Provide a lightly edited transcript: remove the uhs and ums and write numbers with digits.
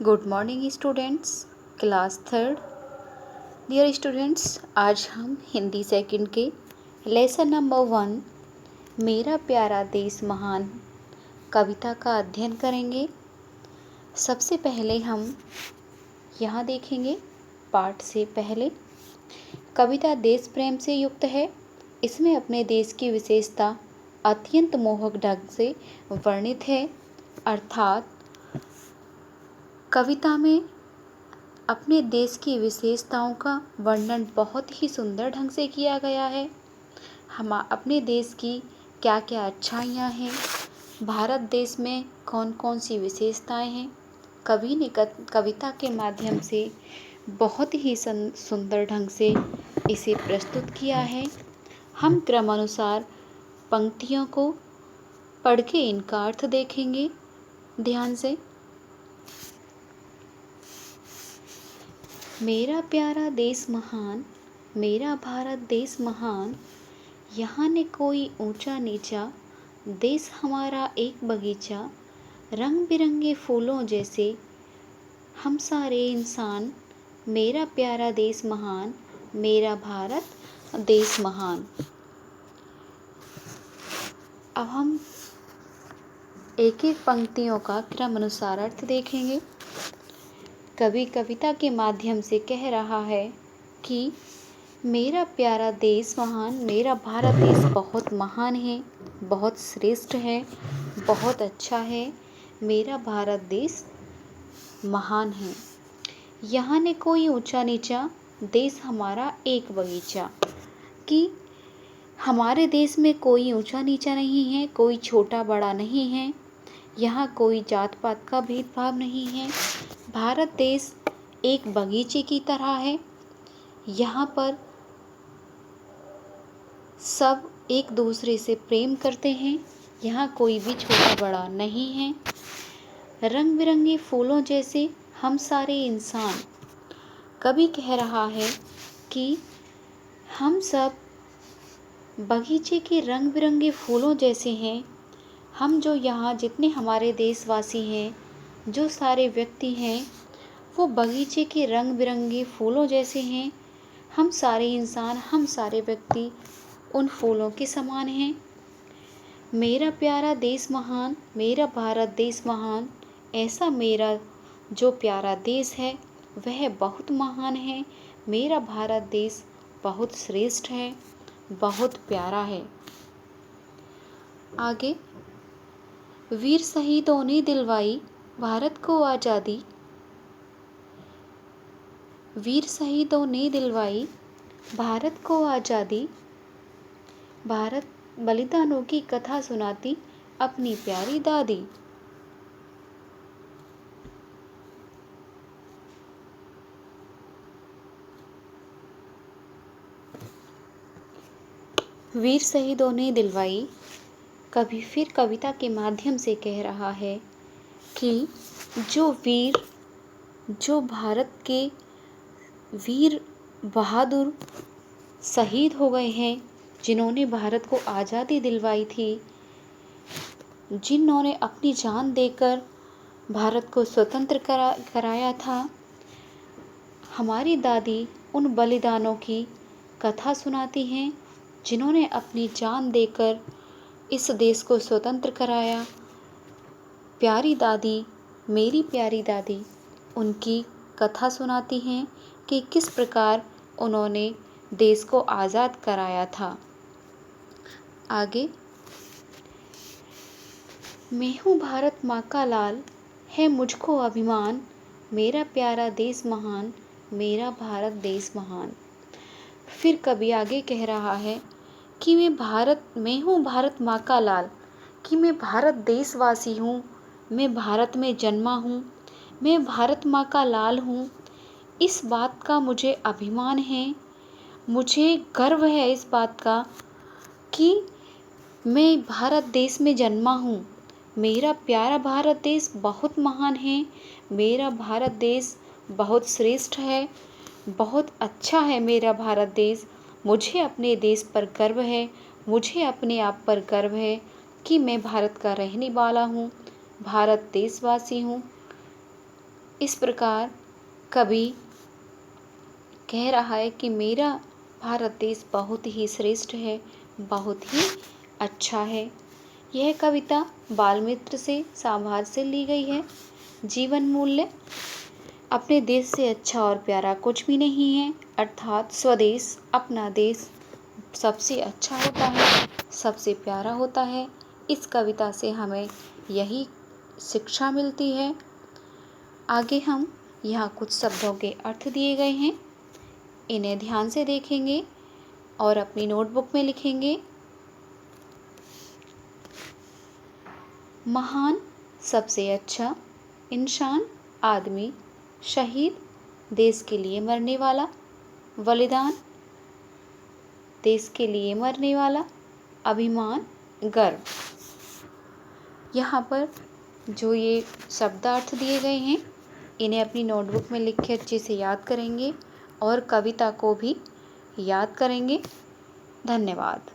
Good morning students, class third. Dear students, आज हम Hindi second के लेसन नंबर 1 मेरा प्यारा देश महान कविता का अध्ययन करेंगे। सबसे पहले हम यहाँ देखेंगे पाठ से पहले कविता देश प्रेम से युक्त है। इसमें अपने देश की विशेषता अत्यंत मोहक ढंग से वर्णित है, अर्थात कविता में अपने देश की विशेषताओं का वर्णन बहुत ही सुंदर ढंग से किया गया है। हम अपने देश की क्या क्या अच्छाइयाँ हैं, भारत देश में कौन कौन सी विशेषताएं हैं, कवि ने कविता के माध्यम से बहुत ही सुंदर ढंग से इसे प्रस्तुत किया है। हम क्रमानुसार पंक्तियों को पढ़ के इनका अर्थ देखेंगे ध्यान से। मेरा प्यारा देश महान, मेरा भारत देश महान, यहाँ ने कोई ऊंचा नीचा, देश हमारा एक बगीचा, रंग बिरंगे फूलों जैसे हम सारे इंसान, मेरा प्यारा देश महान, मेरा भारत देश महान। अब हम एक एक पंक्तियों का क्रम अनुसार अर्थ देखेंगे। कवि कविता के माध्यम से कह रहा है कि मेरा प्यारा देश महान, मेरा भारत देश बहुत महान है, बहुत श्रेष्ठ है, बहुत अच्छा है। मेरा भारत देश महान है। यहाँ ने कोई ऊंचा नीचा, देश हमारा एक बगीचा। कि हमारे देश में कोई ऊंचा नीचा नहीं है, कोई छोटा बड़ा नहीं है, यहाँ कोई जात पात का भेदभाव नहीं है। भारत देश एक बगीचे की तरह है। यहाँ पर सब एक दूसरे से प्रेम करते हैं। यहाँ कोई भी छोटा बड़ा नहीं है। रंग बिरंगे फूलों जैसे हम सारे इंसान। कवि कह रहा है कि हम सब बगीचे के रंग बिरंगे फूलों जैसे हैं। हम जो यहाँ जितने हमारे देशवासी हैं, जो सारे व्यक्ति हैं, वो बगीचे के रंग बिरंगे फूलों जैसे हैं। हम सारे इंसान, हम सारे व्यक्ति उन फूलों के समान हैं। मेरा प्यारा देश महान, मेरा भारत देश महान, ऐसा मेरा जो प्यारा देश है वह बहुत महान है। मेरा भारत देश बहुत श्रेष्ठ है, बहुत प्यारा है। आगे, वीर शहीदों ने दिलवाई भारत को आज़ादी, वीर शहीदों ने दिलवाई भारत को आज़ादी, भारत बलिदानों की कथा सुनाती अपनी प्यारी दादी। वीर शहीदों ने दिलवाई, कभी फिर कविता के माध्यम से कह रहा है कि जो वीर, जो भारत के वीर बहादुर शहीद हो गए हैं, जिन्होंने भारत को आज़ादी दिलवाई थी, जिन्होंने अपनी जान देकर भारत को स्वतंत्र कराया था, हमारी दादी उन बलिदानों की कथा सुनाती हैं, जिन्होंने अपनी जान देकर इस देश को स्वतंत्र कराया। प्यारी दादी, मेरी प्यारी दादी उनकी कथा सुनाती हैं कि किस प्रकार उन्होंने देश को आज़ाद कराया था। आगे, मैं हूँ भारत माँ का लाल, है मुझको अभिमान, मेरा प्यारा देश महान, मेरा भारत देश महान। फिर कभी आगे कह रहा है कि मैं हूँ भारत माँ का लाल, कि मैं भारत देशवासी हूँ, मैं भारत में जन्मा हूँ, मैं भारत माँ का लाल हूँ। इस बात का मुझे अभिमान है, मुझे गर्व है इस बात का कि मैं भारत देश में जन्मा हूँ। मेरा प्यारा भारत देश बहुत महान है, मेरा भारत देश बहुत श्रेष्ठ है, बहुत अच्छा है मेरा भारत देश। मुझे अपने देश पर गर्व है, मुझे अपने आप पर गर्व है कि मैं भारत का रहने वाला हूँ, भारत देशवासी हूँ। इस प्रकार कवि कह रहा है कि मेरा भारत देश बहुत ही श्रेष्ठ है, बहुत ही अच्छा है। यह कविता बाल्मीकि से सांभर से ली गई है। जीवन मूल्य: अपने देश से अच्छा और प्यारा कुछ भी नहीं है, अर्थात स्वदेश, अपना देश सबसे अच्छा होता है, सबसे प्यारा होता है। इस कविता से हमें यही शिक्षा मिलती है। आगे हम यहाँ कुछ शब्दों के अर्थ दिए गए हैं, इन्हें ध्यान से देखेंगे और अपनी नोटबुक में लिखेंगे। महान, सबसे अच्छा, इंसान, आदमी, शहीद, देश के लिए मरने वाला, बलिदान, देश के लिए मरने वाला, अभिमान, गर्व। यहाँ पर जो ये शब्दार्थ दिए गए हैं, इन्हें अपनी नोटबुक में लिख के अच्छे से याद करेंगे और कविता को भी याद करेंगे। धन्यवाद।